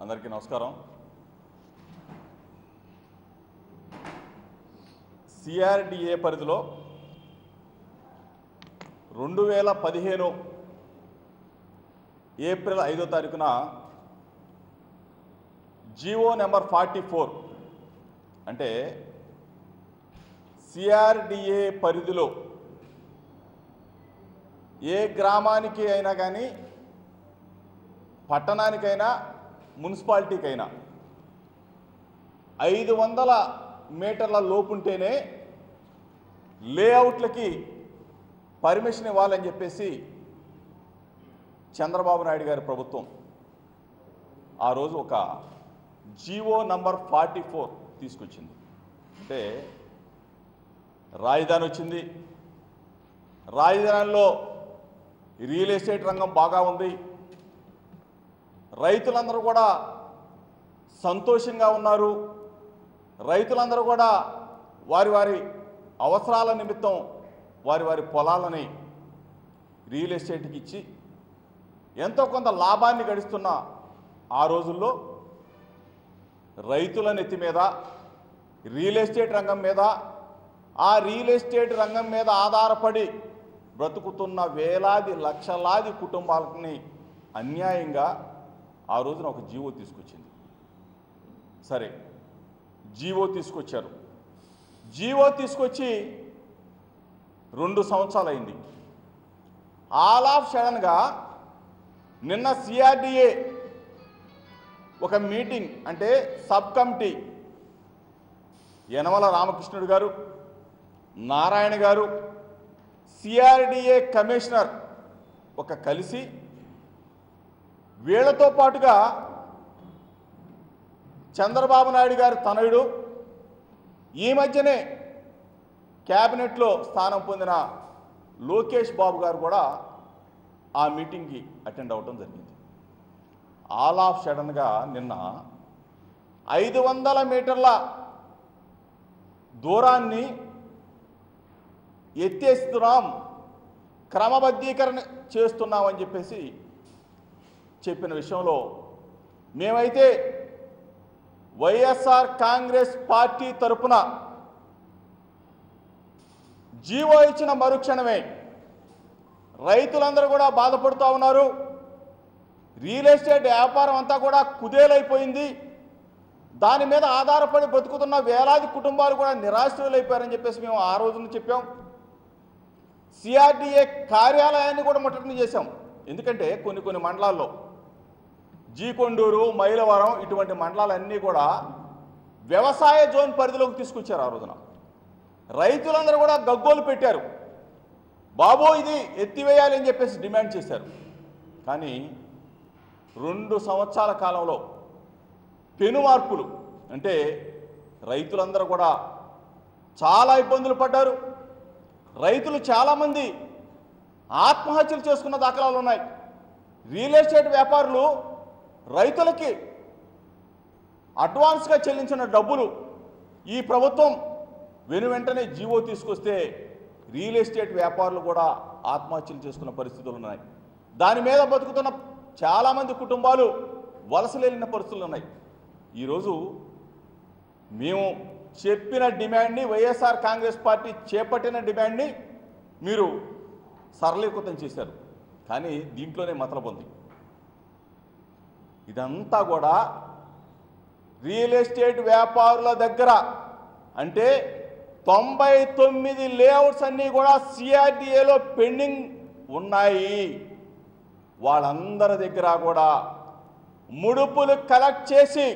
అందరికీ నమస్కారం. సిఆర్డిఏ పరిధిలో 2015 ఏప్రిల్ 5వ తారీఖున జీవో నెంబర్ 44 అంటే సిఆర్డిఏ పరిధిలో ఏ గ్రామానికి అయినా కానీ పట్టణానికైనా మున్సిపాలిటీకైనా 500 మీటర్ల లోపుంటేనే లేఅవుట్లకి పర్మిషన్ ఇవ్వాలని చెప్పేసి చంద్రబాబు నాయుడు గారి ప్రభుత్వం ఆ రోజు ఒక జీవో నంబర్ 44 తీసుకొచ్చింది. అంటే రాజధాని వచ్చింది, రాజధానిలో రియల్ ఎస్టేట్ రంగం బాగా ఉంది, రైతులందరూ కూడా సంతోషంగా ఉన్నారు, రైతులందరూ కూడా వారి వారి అవసరాల నిమిత్తం వారి వారి పొలాలని రియల్ ఎస్టేట్కి ఇచ్చి ఎంతో కొంత లాభాన్ని గడిస్తున్న ఆ రోజుల్లో రైతుల నెత్తి మీద రియల్ ఎస్టేట్ రంగం మీద ఆ రియల్ ఎస్టేట్ రంగం మీద ఆధారపడి బ్రతుకుతున్న వేలాది లక్షలాది కుటుంబాలని అన్యాయంగా ఆ రోజున ఒక జీవో తీసుకొచ్చింది. సరే, జీవో తీసుకొచ్చారు. జీవో తీసుకొచ్చి 2 సంవత్సరాలు అయింది. ఆల్ ఆఫ్ సడన్గా నిన్న సిఆర్డిఏ ఒక మీటింగ్, అంటే సబ్ కమిటీ, యనమల రామకృష్ణుడు గారు, నారాయణ గారు, సిఆర్డిఏ కమిషనర్ ఒక కలిసి వీళ్లతో పాటుగా చంద్రబాబు నాయుడు గారి తనయుడు, ఈ మధ్యనే క్యాబినెట్లో స్థానం పొందిన లోకేష్ బాబు గారు కూడా ఆ మీటింగ్కి అటెండ్ అవ్వడం జరిగింది. ఆల్ ఆఫ్ సడన్గా నిన్న 500 మీటర్ల దూరాన్ని ఎత్తేస్తున్నాం, క్రమబద్ధీకరణ చేస్తున్నామని చెప్పేసి చెప్పిన విషయంలో మేమైతే వైఎస్ఆర్ కాంగ్రెస్ పార్టీ తరపున జీవో ఇచ్చిన మరుక్షణమే రైతులందరూ కూడా బాధపడుతూ ఉన్నారు, రియల్ ఎస్టేట్ వ్యాపారం అంతా కూడా కుదేలైపోయింది, దాని మీద ఆధారపడి బతుకుతున్న వేలాది కుటుంబాలు కూడా నిరాశ్రయులైపోయారని చెప్పేసి మేము ఆ రోజున చెప్పాం. సిఆర్డిఏ కార్యాలయాన్ని కూడా ముట్టడి చేశాం. ఎందుకంటే కొన్ని మండలాల్లో జీకొండూరు, మైలవరం ఇటువంటి మండలాలన్నీ కూడా వ్యవసాయ జోన్ పరిధిలోకి తీసుకొచ్చారు. ఆ రోజున రైతులందరూ కూడా గగ్గోలు పెట్టారు, బాబో ఇది ఎత్తివేయాలి అని చెప్పేసి డిమాండ్ చేశారు. కానీ 2 సంవత్సరాల కాలంలో పెను మార్పులు, అంటే రైతులందరూ కూడా చాలా ఇబ్బందులు పడ్డారు. రైతులు చాలామంది ఆత్మహత్యలు చేసుకున్న దాఖలాలు ఉన్నాయి. రియల్ ఎస్టేట్ వ్యాపారులు రైతులకి అడ్వాన్స్గా చెల్లించిన డబ్బులు ఈ ప్రభుత్వం వెనువెంటనే జీవో తీసుకొస్తే రియల్ ఎస్టేట్ వ్యాపారులు కూడా ఆత్మహత్యలు చేసుకున్న పరిస్థితులు ఉన్నాయి. దాని మీద బతుకుతున్న చాలామంది కుటుంబాలు వలసలేలిన పరిస్థితులు ఉన్నాయి. ఈరోజు మేము చెప్పిన డిమాండ్ని, వైఎస్ఆర్ కాంగ్రెస్ పార్టీ చేపట్టిన డిమాండ్ని మీరు సరళీకృతం చేశారు. కానీ దీంట్లోనే మతలబు ఉంది. ఇదంతా కూడా రియల్ ఎస్టేట్ వ్యాపారుల దగ్గర, అంటే 99 లేఅవుట్స్ అన్నీ కూడా సిఆర్డిఏలో పెండింగ్ ఉన్నాయి. వాళ్ళందరి దగ్గర కూడా ముడుపులు కలెక్ట్ చేసి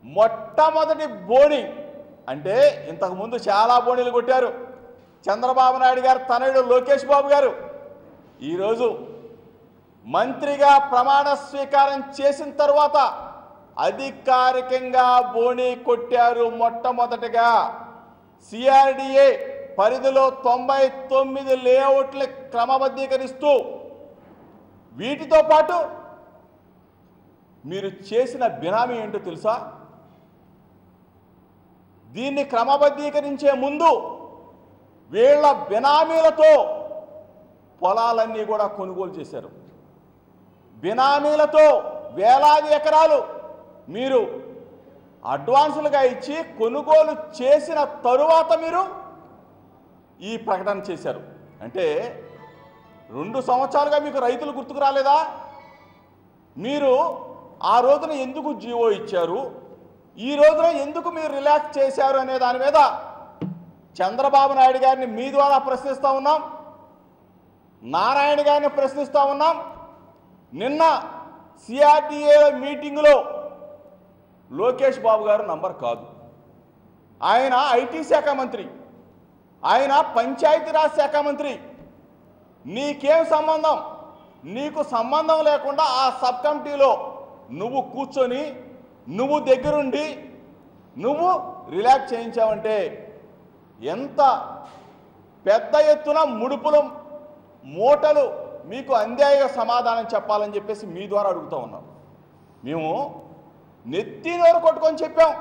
మొట్టమొదటి బోని, అంటే ఇంతకుముందు చాలా బోనీలు కొట్టారు చంద్రబాబు నాయుడు గారు తనయుడు లోకేష్ బాబు గారు. ఈరోజు మంత్రిగా ప్రమాణ స్వీకారం చేసిన తర్వాత అధికారికంగా బోనీ కొట్టారు. మొట్టమొదటిగా సిఆర్డిఏ పరిధిలో 99 లేఅవుట్లు క్రమబద్ధీకరిస్తూ, వీటితో పాటు మీరు చేసిన బినామీ ఏంటో తెలుసా? దీన్ని క్రమబద్ధీకరించే ముందు వీళ్ళ బినామీలతో పొలాలన్నీ కూడా కొనుగోలు చేశారు. బినామీలతో వేలాది ఎకరాలు మీరు అడ్వాన్సులుగా ఇచ్చి కొనుగోలు చేసిన తరువాత మీరు ఈ ప్రకటన చేశారు. అంటే 2 సంవత్సరాలుగా మీకు రైతులు గుర్తుకు రాలేదా? మీరు ఆ రోజున ఎందుకు జీవో ఇచ్చారు, ఈ రోజున ఎందుకు మీరు రిలాక్స్ చేశారు అనే దాని మీద చంద్రబాబు నాయుడు గారిని మీ ద్వారా ప్రశ్నిస్తూ ఉన్నాం, నారాయణ గారిని ప్రశ్నిస్తూ ఉన్నాం. నిన్న సిఆర్డీఏ మీటింగులో లోకేష్ బాబు గారు నంబర్ కాదు, ఆయన ఐటీ శాఖ మంత్రి, ఆయన పంచాయతీరాజ్ శాఖ మంత్రి. నీకేం సంబంధం? నీకు సంబంధం లేకుండా ఆ సబ్ కమిటీలో నువ్వు కూర్చొని నువ్వు దగ్గరుండి నువ్వు రిలాక్స్ చేయించావంటే ఎంత పెద్ద ఎత్తున ముడుపులు మూటలు మీకు అందాయ సమాధానం చెప్పాలని చెప్పేసి మీ ద్వారా అడుగుతూ ఉన్నాం. మేము నెత్తి నోరు కొట్టుకొని చెప్పాం,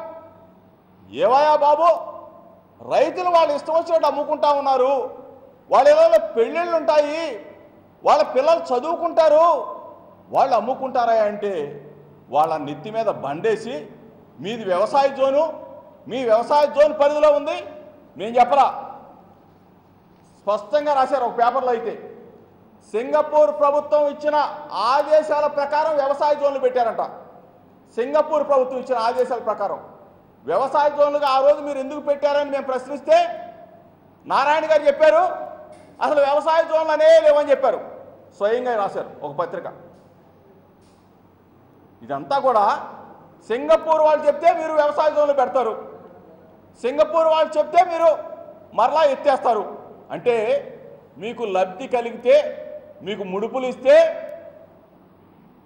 ఏవయా బాబు, రైతులు వాళ్ళు ఇష్టం వచ్చినట్టు అమ్ముకుంటా ఉన్నారు, వాళ్ళ ఏదో పెళ్ళిళ్ళు ఉంటాయి, వాళ్ళ పిల్లలు చదువుకుంటారు, వాళ్ళు అమ్ముకుంటారా అంటే వాళ్ళ నెత్తి మీద బండేసి మీది వ్యవసాయ జోను, మీ వ్యవసాయ జోన్ పరిధిలో ఉంది మేము చెప్పరా, స్పష్టంగా రాశారు ఒక పేపర్లో. అయితే సింగపూర్ ప్రభుత్వం ఇచ్చిన ఆదేశాల ప్రకారం వ్యవసాయ జోన్లు పెట్టారంట. సింగపూర్ ప్రభుత్వం ఇచ్చిన ఆదేశాల ప్రకారం వ్యవసాయ జోన్లుగా ఆ రోజు మీరు ఎందుకు పెట్టారని మేము ప్రశ్నిస్తే నారాయణ గారు చెప్పారు అసలు వ్యవసాయ జోన్లు అనే లేవని చెప్పారు. స్వయంగా రాశారు ఒక పత్రిక. ఇదంతా కూడా సింగపూర్ వాళ్ళు చెప్తే మీరు వ్యవసాయ జోన్లు పెడతారు, సింగపూర్ వాళ్ళు చెప్తే మీరు మరలా ఎత్తేస్తారు. అంటే మీకు లబ్ధి కలిగితే, మీకు ముడుపులు ఇస్తే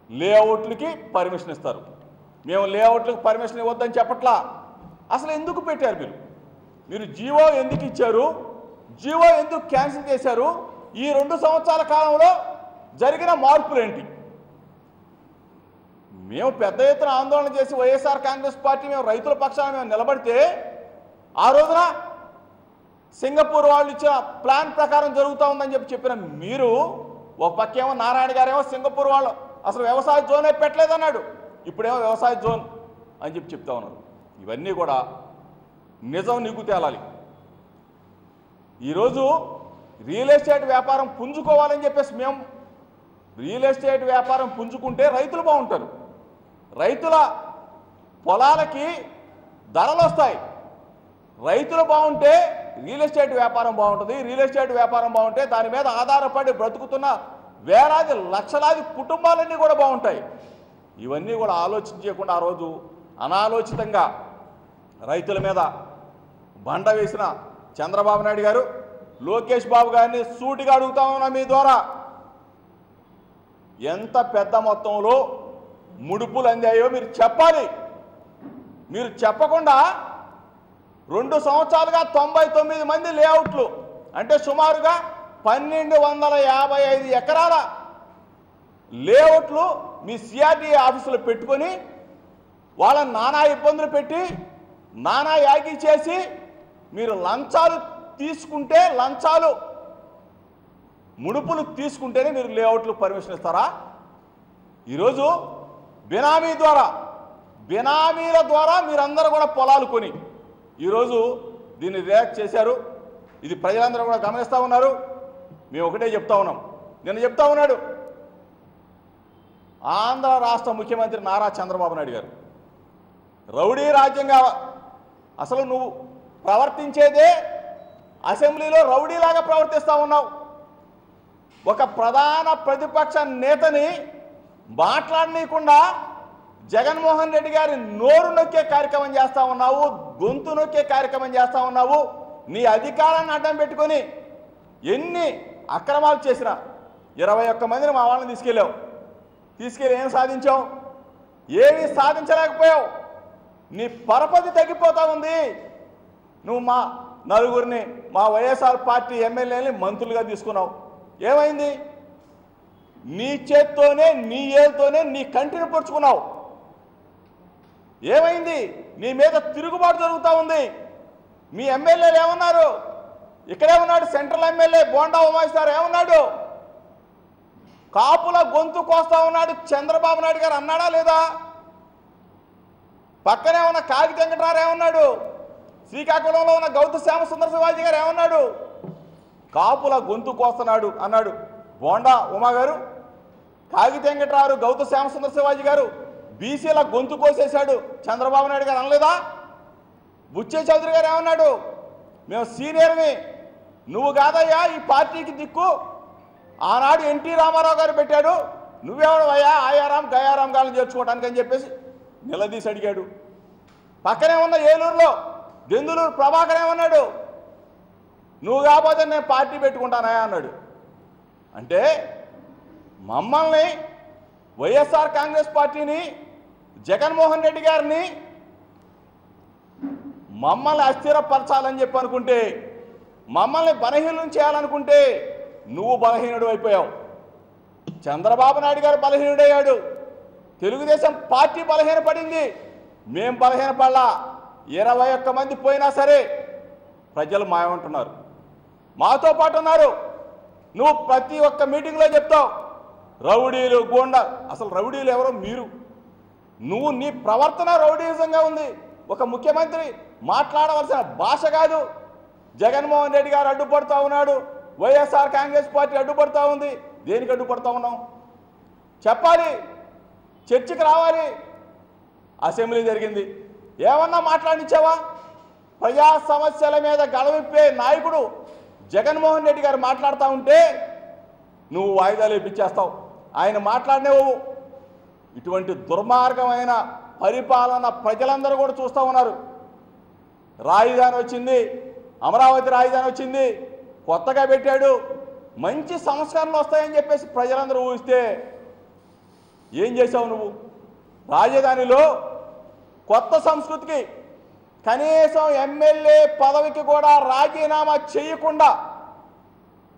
లేఅవుట్లకి పర్మిషన్ ఇస్తారు. మేము లేఅవుట్లకు పర్మిషన్ ఇవ్వద్దని చెప్పట్లా. అసలు ఎందుకు పెట్టారు మీరు జీవో ఎందుకు ఇచ్చారు, జీవో ఎందుకు క్యాన్సిల్ చేశారు, ఈ 2 సంవత్సరాల కాలంలో జరిగిన మార్పులు ఏంటి? మేము పెద్ద ఎత్తున ఆందోళన చేసి వైఎస్ఆర్ కాంగ్రెస్ పార్టీ మేము రైతుల పక్షాన మేము నిలబడితే ఆ రోజున సింగపూర్ వాళ్ళు ఇచ్చిన ప్లాన్ ప్రకారం జరుగుతూ ఉందని చెప్పిన మీరు ఒక పక్కేమో నారాయణ గారేమో సింగపూర్ వాళ్ళు అసలు వ్యవసాయ జోనే పెట్టలేదన్నాడు, ఇప్పుడేమో వ్యవసాయ జోన్ అని చెప్తా ఉన్నారు. ఇవన్నీ కూడా నిజం నీకు తేలాలి. ఈరోజు రియల్ ఎస్టేట్ వ్యాపారం పుంజుకోవాలని చెప్పేసి మేము రియల్ ఎస్టేట్ వ్యాపారం పుంజుకుంటే రైతులు బాగుంటారు, రైతుల పొలాలకి ధరలు వస్తాయి, రైతులు బాగుంటే రియల్ ఎస్టేట్ వ్యాపారం బాగుంటుంది, రియల్ ఎస్టేట్ వ్యాపారం బాగుంటే దాని మీద ఆధారపడి బ్రతుకుతున్న వేలాది లక్షలాది కుటుంబాలన్నీ కూడా బాగుంటాయి. ఇవన్నీ కూడా ఆలోచించకుండా ఆ రోజు అనాలోచితంగా రైతుల మీద బండ వేసిన చంద్రబాబు నాయుడు గారు లోకేష్ బాబు గారిని సూటిగా అడుగుతా ఉన్నా మీ ద్వారా, ఎంత పెద్ద మొత్తంలో ముడుపులు అందాయో మీరు చెప్పాలి. మీరు చెప్పకుండా 2 సంవత్సరాలుగా 99 మంది లేఅవుట్లు అంటే సుమారుగా 1255 ఎకరాల లేఅవుట్లు మీ సిఆర్డీఏ ఆఫీసులో పెట్టుకొని వాళ్ళని నానా ఇబ్బందులు పెట్టి నానా యాగి చేసి మీరు లంచాలు తీసుకుంటే, లంచాలు ముడుపులు తీసుకుంటేనే మీరు లేఅవుట్లు పర్మిషన్ ఇస్తారా? ఈరోజు బినామీల ద్వారా మీరందరూ కూడా పొలాలు కొని ఈరోజు దీన్ని రియాక్ట్ చేశారు. ఇది ప్రజలందరూ కూడా గమనిస్తూ ఉన్నారు. మేము ఒకటే చెప్తా ఉన్నాం, నిన్న చెప్తా ఉన్నాడు ఆంధ్ర రాష్ట్ర ముఖ్యమంత్రి నారా చంద్రబాబు నాయుడు గారు, రౌడీ రాజ్యంగా అసలు నువ్వు ప్రవర్తించేదే అసెంబ్లీలో రౌడీలాగా ప్రవర్తిస్తూ ఉన్నావు. ఒక ప్రధాన ప్రతిపక్ష నేతని మాట్లాడనీయకుండా జగన్మోహన్ రెడ్డి గారి నోరు నొక్కే కార్యక్రమం చేస్తూ ఉన్నావు, గొంతు నొక్కే కార్యక్రమం చేస్తూ ఉన్నావు. నీ అధికారాన్ని అడ్డం పెట్టుకొని ఎన్ని అక్రమాలు చేసినా 21 మందిని మా వాళ్ళని తీసుకెళ్ళి ఏం సాధించావు? ఏమీ సాధించలేకపోయావు. నీ పరపతి తగ్గిపోతూ ఉంది. నువ్వు మా నలుగురిని మా వైఎస్ఆర్ పార్టీ ఎమ్మెల్యేని మంత్రులుగా తీసుకున్నావు. ఏమైంది? నీ చేత్తోనే నీ ఏళ్ళతోనే నీ కంటిని పొడుచుకున్నావు. ఏమైంది? నీ మీద తిరుగుబాటు జరుగుతూ ఉంది. మీ ఎమ్మెల్యేలు ఏమన్నారు? ఇక్కడే ఉన్నాడు సెంట్రల్ ఎమ్మెల్యే బోండా ఉమాయిస్తారు, ఏమన్నాడు? కాపుల గొంతు కోస్తా ఉన్నాడు చంద్రబాబు నాయుడు గారు అన్నాడా లేదా? పక్కనే ఉన్న కాగి వెంకటరావు ఏమన్నాడు? శ్రీకాకుళంలో ఉన్న గౌతు శ్యామసుందర శివాజీ గారు ఏమన్నాడు? కాపుల గొంతు కోస్తున్నాడు అన్నాడు. బోండా ఉమా గారు, కాగి వెంకటరావు, గౌతు శ్యామసుందర శివాజీ గారు బీసీల గొంతు కోసేశాడు చంద్రబాబు నాయుడు గారు అనలేదా? బుచ్చే చౌదరి గారు ఏమన్నాడు? మేము సీనియర్ని, నువ్వు కాదయ్యా ఈ పార్టీకి దిక్కు, ఆనాడు ఎన్టీ రామారావు గారు పెట్టాడు, నువ్వెవడవయ్యా ఆయారాం గయారాం గాలను చేర్చుకోవడానికి అని చెప్పేసి నిలదీసి అడిగాడు. పక్కనే ఉన్న ఏలూరులో దెందులూరు ప్రభాకర్ ఏమన్నాడు? నువ్వు కాకపోతే నేను పార్టీ పెట్టుకుంటానయా అన్నాడు. అంటే మమ్మల్ని, వైఎస్ఆర్ కాంగ్రెస్ పార్టీని, జగన్మోహన్ రెడ్డి గారిని మమ్మల్ని అస్థిరపరచాలని చెప్పి అనుకుంటే, మమ్మల్ని బలహీనం చేయాలనుకుంటే నువ్వు బలహీనుడు అయిపోయావు. చంద్రబాబు నాయుడు గారు బలహీనుడయ్యాడు, తెలుగుదేశం పార్టీ బలహీనపడింది. మేం బలహీనపడలా. 21 మంది పోయినా సరే ప్రజలు మాయమంటున్నారు, మాతో పాటు ఉన్నారు. నువ్వు ప్రతి ఒక్క మీటింగ్లో చెప్తావు రౌడీలు గోండా. అసలు రౌడీలు ఎవరో మీరు. నువ్వు నీ ప్రవర్తన రౌడీజంగా ఉంది. ఒక ముఖ్యమంత్రి మాట్లాడవలసిన భాష కాదు. జగన్మోహన్ రెడ్డి గారు అడ్డుపడుతూ ఉన్నాడు, వైఎస్ఆర్ కాంగ్రెస్ పార్టీ అడ్డుపడుతూ ఉంది. దేనికి అడ్డుపడుతూ ఉన్నాం చెప్పాలి, చర్చకి రావాలి. అసెంబ్లీ జరిగింది, ఏమన్నా మాట్లాడించావా? ప్రజా సమస్యల మీద గళవిప్పే నాయకుడు జగన్మోహన్ రెడ్డి గారు మాట్లాడుతూ ఉంటే నువ్వు వాయిదాలు ఇప్పించేస్తావు, ఆయన మాట్లాడినవు. ఇటువంటి దుర్మార్గమైన పరిపాలన ప్రజలందరూ కూడా చూస్తూ ఉన్నారు. రాజధాని వచ్చింది, అమరావతి రాజధాని వచ్చింది, కొత్తగా పెట్టాడు, మంచి సంస్కరణలు వస్తాయని చెప్పేసి ప్రజలందరూ ఊహిస్తే ఏం చేశావు నువ్వు? రాజధానిలో కొత్త సంస్కృతికి కనీసం ఎమ్మెల్యే పదవికి కూడా రాజీనామా చేయకుండా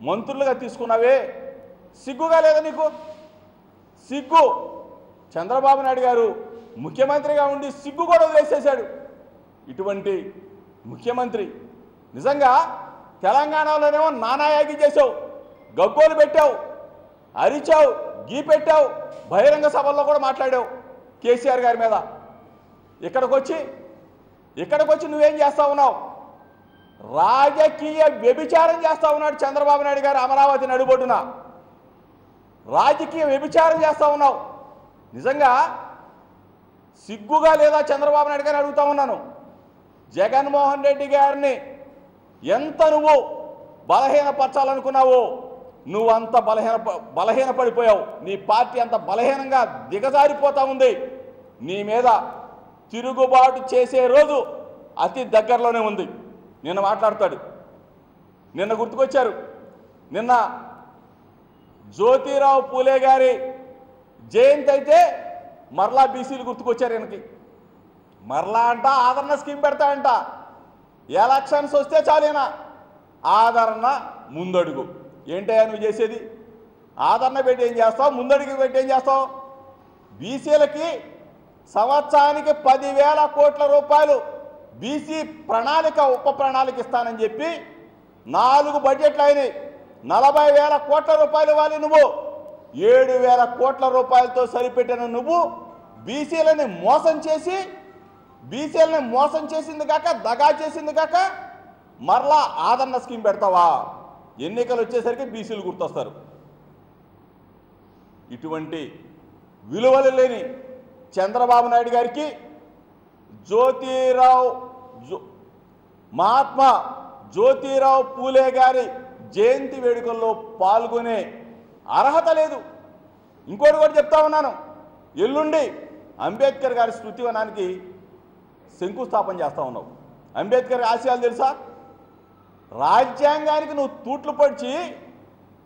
మంత్రులుగా తీసుకున్నావే, సిగ్గుగా లేదా నీకు? సిగ్గు. చంద్రబాబు నాయుడు గారు ముఖ్యమంత్రిగా ఉండి సిగ్గు కూడా వదిలేసేశాడు. ఇటువంటి ముఖ్యమంత్రి నిజంగా తెలంగాణలోనేమో నానాయాగి చేసావు, గగ్గోలు పెట్టావు, అరిచావు, గీ పెట్టావు, బహిరంగ సభల్లో కూడా మాట్లాడావు కేసీఆర్ గారి మీద. ఇక్కడికి వచ్చి నువ్వేం చేస్తా ఉన్నావు? రాజకీయ వ్యభిచారం చేస్తా ఉన్నాడు చంద్రబాబు నాయుడు గారు. అమరావతి నడుబొడ్డున రాజకీయ వ్యభిచారం చేస్తా ఉన్నావు. నిజంగా సిగ్గుగా లేదా చంద్రబాబు నాయుడు గారిని అడుగుతా ఉన్నాను. జగన్మోహన్ రెడ్డి గారిని ఎంత నువ్వు బలహీనపరచాలనుకున్నావో నువ్వంత బలహీనపడిపోయావు. నీ పార్టీ అంత బలహీనంగా దిగజారిపోతా ఉంది. నీ మీద తిరుగుబాటు చేసే రోజు అతి దగ్గరలోనే ఉంది. నిన్న మాట్లాడతాడు, నిన్న గుర్తుకొచ్చారు. నిన్న జ్యోతిరావు పూలే గారి జయంతి అయితే మరలా బీసీలు గుర్తుకొచ్చారు. ఈయనకి మరలా అంట ఆదరణ స్కీమ్ పెడతాడంట. ఎలక్షన్స్ వస్తే చాలేనా ఆదరణ ముందడుగు. ఏంటయ్యా నువ్వు చేసేది? ఆదరణ పెట్టి ఏం చేస్తావు? ముందడుగు పెట్టి ఏం చేస్తావు? బీసీలకి సంవత్సరానికి 10,000 కోట్ల రూపాయలు బీసీ ప్రణాళిక, ఉప ప్రణాళిక ఇస్తానని చెప్పి 4 బడ్జెట్లు అయినాయి. 40,000 కోట్ల రూపాయలు ఇవ్వాలి. నువ్వు 7,000 కోట్ల రూపాయలతో సరిపెట్టిన నువ్వు బీసీలని మోసం చేసింది కాక, దగా చేసింది కాక మరలా ఆదరణ స్కీమ్ పెడతావా? ఎన్నికలు వచ్చేసరికి బీసీలు గుర్తొస్తారు. ఇటువంటి విలువలు లేని చంద్రబాబు నాయుడు గారికి మహాత్మా జ్యోతిరావు పూలే గారి జయంతి వేడుకల్లో పాల్గొనే అర్హత లేదు. ఇంకోటి కూడా చెప్తా ఉన్నాను, ఎల్లుండి అంబేద్కర్ గారి స్మృతివనానికి శంకుస్థాపన చేస్తా ఉన్నావు. అంబేద్కర్ ఆశయాలు తెలుసా? రాజ్యాంగానికి నువ్వు తూట్లు పొడిచి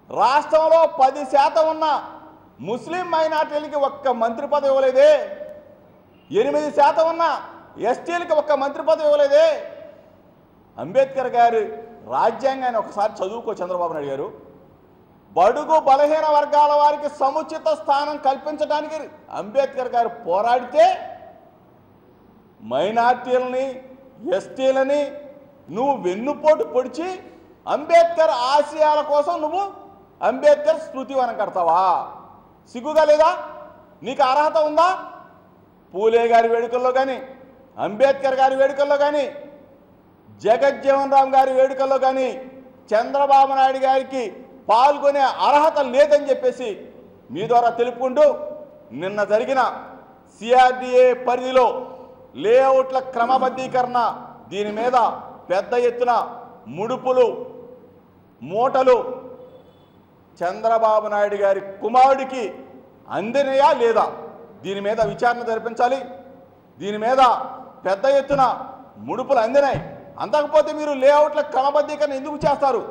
రాష్ట్రంలో 10% ఉన్న ముస్లిం మైనార్టీలకి ఒక్క మంత్రి పదవి ఇవ్వలేదే, 8% ఉన్న ఎస్టీలకి ఒక్క మంత్రి పదవి ఇవ్వలేదే. అంబేద్కర్ గారి రాజ్యాంగాన్ని ఒకసారి చదువుకో చంద్రబాబు నాయుడు గారు. బడుగు బలహీన వర్గాల వారికి సముచిత స్థానం కల్పించడానికి అంబేద్కర్ గారు పోరాడితే మైనార్టీలని, ఎస్టీలని నువ్వు వెన్నుపోటు పొడిచి అంబేద్కర్ ఆశయాల కోసం నువ్వు అంబేద్కర్ స్మృతివనం కడతావా? సిగ్గుగా లేదా? నీకు అర్హత ఉందా? పూలే గారి వేడుకల్లో కానీ, అంబేద్కర్ గారి వేడుకల్లో కానీ, జగజ్జీవన్ రామ్ గారి వేడుకల్లో కానీ చంద్రబాబు నాయుడు గారికి పాల్గొనే అర్హత లేదని చెప్పేసి మీ ద్వారా తెలుపుకుంటూ, నిన్న జరిగిన సిఆర్డీఏ పరిధిలో లేఅవుట్ల క్రమబద్ధీకరణ, దీని మీద పెద్ద ఎత్తున ముడుపులు మూటలు చంద్రబాబు నాయుడు గారి కుమారుడికి అందినయా లేదా? దీని మీద విచారణ జరిపించాలి. దీని మీద పెద్ద ఎత్తున ముడుపులు అందినాయి. అంతకపోతే మీరు లేఅవుట్ల క్రమబద్ధీకరణ ఎందుకు చేస్తారు?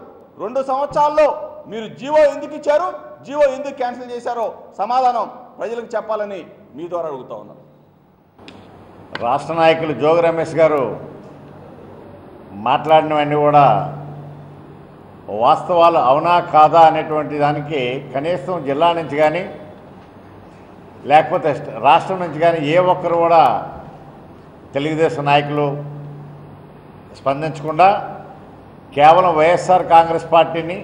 2 సంవత్సరాల్లో మీరు జీవో ఎందుకు ఇచ్చారు? జీవో ఎందుకు క్యాన్సిల్ చేశారో సమాధానం ప్రజలకు చెప్పాలని మీ ద్వారా అడుగుతా ఉన్నాను. రాష్ట్ర నాయకులు జోగి రమేష్ గారు మాట్లాడినవన్నీ కూడా వాస్తవాలు అవునా కాదా అనేటువంటి దానికి కనీసం జిల్లా నుంచి కానీ లేకపోతే రాష్ట్రం నుంచి కానీ ఏ ఒక్కరు కూడా తెలుగుదేశం నాయకులు స్పందించకుండా కేవలం వైఎస్ఆర్ కాంగ్రెస్ పార్టీని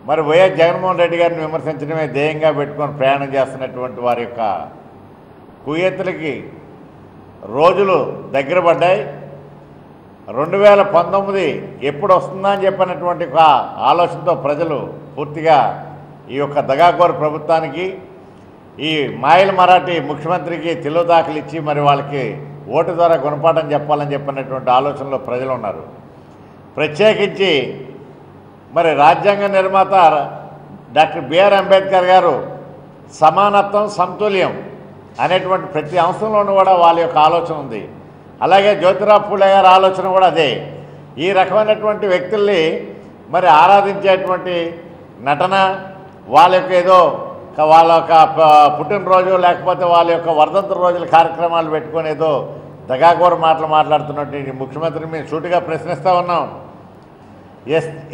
మరి వైఎస్ జగన్మోహన్ రెడ్డి గారిని విమర్శించడమే ధ్యేయంగా పెట్టుకొని ప్రయాణం చేస్తున్నటువంటి వారి యొక్క కుయ్యెత్తులకి రోజులు దగ్గర పడ్డాయి. 2019 ఎప్పుడు వస్తుందా అని చెప్పినటువంటి ఒక ఆలోచనతో ప్రజలు పూర్తిగా ఈ యొక్క దగాకోరు ప్రభుత్వానికి, ఈ మాయల మరాఠీ ముఖ్యమంత్రికి తెలుగు దాఖలు ఇచ్చి మరి వాళ్ళకి ఓటు ద్వారా గుణపాఠం చెప్పాలని చెప్పినటువంటి ఆలోచనలో ప్రజలు ఉన్నారు. ప్రత్యేకించి మరి రాజ్యాంగ నిర్మాత డాక్టర్ బిఆర్ అంబేద్కర్ గారు సమానత్వం, సమతుల్యం అనేటువంటి ప్రతి అంశంలోనూ కూడా వాళ్ళ యొక్క ఆలోచన ఉంది. అలాగే జ్యోతిరావు పూలే గారి ఆలోచన కూడా అదే. ఈ రకమైనటువంటి వ్యక్తుల్ని మరి ఆరాధించేటువంటి నటన, వాళ్ళ యొక్క ఏదో వాళ్ళ యొక్క పుట్టినరోజు లేకపోతే వాళ్ళ యొక్క వర్ధంతి రోజుల కార్యక్రమాలు పెట్టుకొని ఏదో దగాకోర మాటలు మాట్లాడుతున్నటువంటి ముఖ్యమంత్రిని మేము సూటిగా ప్రశ్నిస్తూ ఉన్నాం.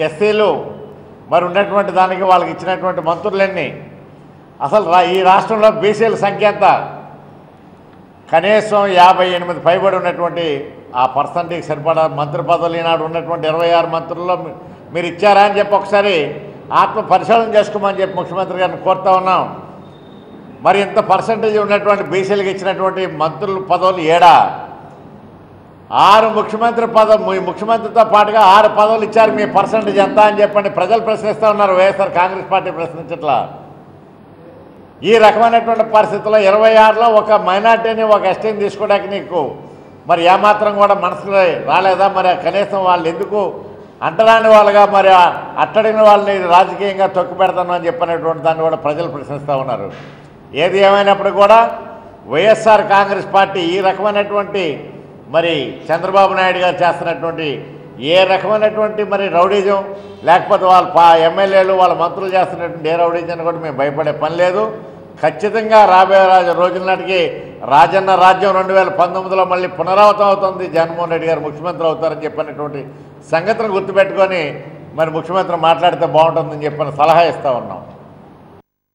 ఎస్సీలు మరి ఉన్నటువంటి దానికి వాళ్ళకి ఇచ్చినటువంటి మంత్రులన్నీ, అసలు ఈ రాష్ట్రంలో బీసీల సంఖ్య ఎంత? కనీసం 58 పైబడి ఉన్నటువంటి ఆ పర్సంటేజ్ సరిపడా మంత్రి పదవులు ఈనాడు ఉన్నటువంటి 26 మంత్రుల్లో మీరు ఇచ్చారా అని చెప్పి ఒకసారి ఆత్మ పరిశోధన చేసుకోమని చెప్పి ముఖ్యమంత్రి గారిని కోరుతా ఉన్నాం. మరి ఇంత పర్సంటేజ్ ఉన్నటువంటి బీసీలకు ఇచ్చినటువంటి మంత్రుల పదవులు 6 ముఖ్యమంత్రితో పాటుగా 6 పదవులు ఇచ్చారు. మీ పర్సంటేజ్ ఎంత అని చెప్పండి ప్రజలు ప్రశ్నిస్తూ ఉన్నారు. వైఎస్ఆర్ కాంగ్రెస్ పార్టీ ప్రశ్నించట్లా. ఈ రకమైనటువంటి పరిస్థితుల్లో 26లో ఒక మైనార్టీని, ఒక ఎస్టీని తీసుకోవడానికి నీకు మరి ఏమాత్రం కూడా మనసులో రాలేదా? మరి కనీసం వాళ్ళు ఎందుకు అంటరాని వాళ్ళుగా మరి అట్టడిన వాళ్ళని రాజకీయంగా తొక్కి పెడతాను అని చెప్పినటువంటి దాన్ని కూడా ప్రజలు ప్రశ్నిస్తూ ఉన్నారు. ఏది ఏమైనప్పుడు కూడా వైఎస్ఆర్ కాంగ్రెస్ పార్టీ ఈ రకమైనటువంటి మరి చంద్రబాబు నాయుడు గారు చేస్తున్నటువంటి ఏ రకమైనటువంటి మరి రౌడీజం, లేకపోతే వాళ్ళ ఎమ్మెల్యేలు వాళ్ళ మంత్రులు చేస్తున్నటువంటి ఏ రౌడీజాన్ని కూడా మేము భయపడే పని లేదు. ఖచ్చితంగా రాబోయే రోజుల నాటికి రాజన్న రాజ్యం 2019లో మళ్ళీ పునరావృతం అవుతుంది. జగన్మోహన్ రెడ్డి గారు ముఖ్యమంత్రి అవుతారని చెప్పినటువంటి సంగతిని గుర్తుపెట్టుకొని మరి ముఖ్యమంత్రి మాట్లాడితే బాగుంటుందని చెప్పిన సలహా ఇస్తూ ఉన్నాం.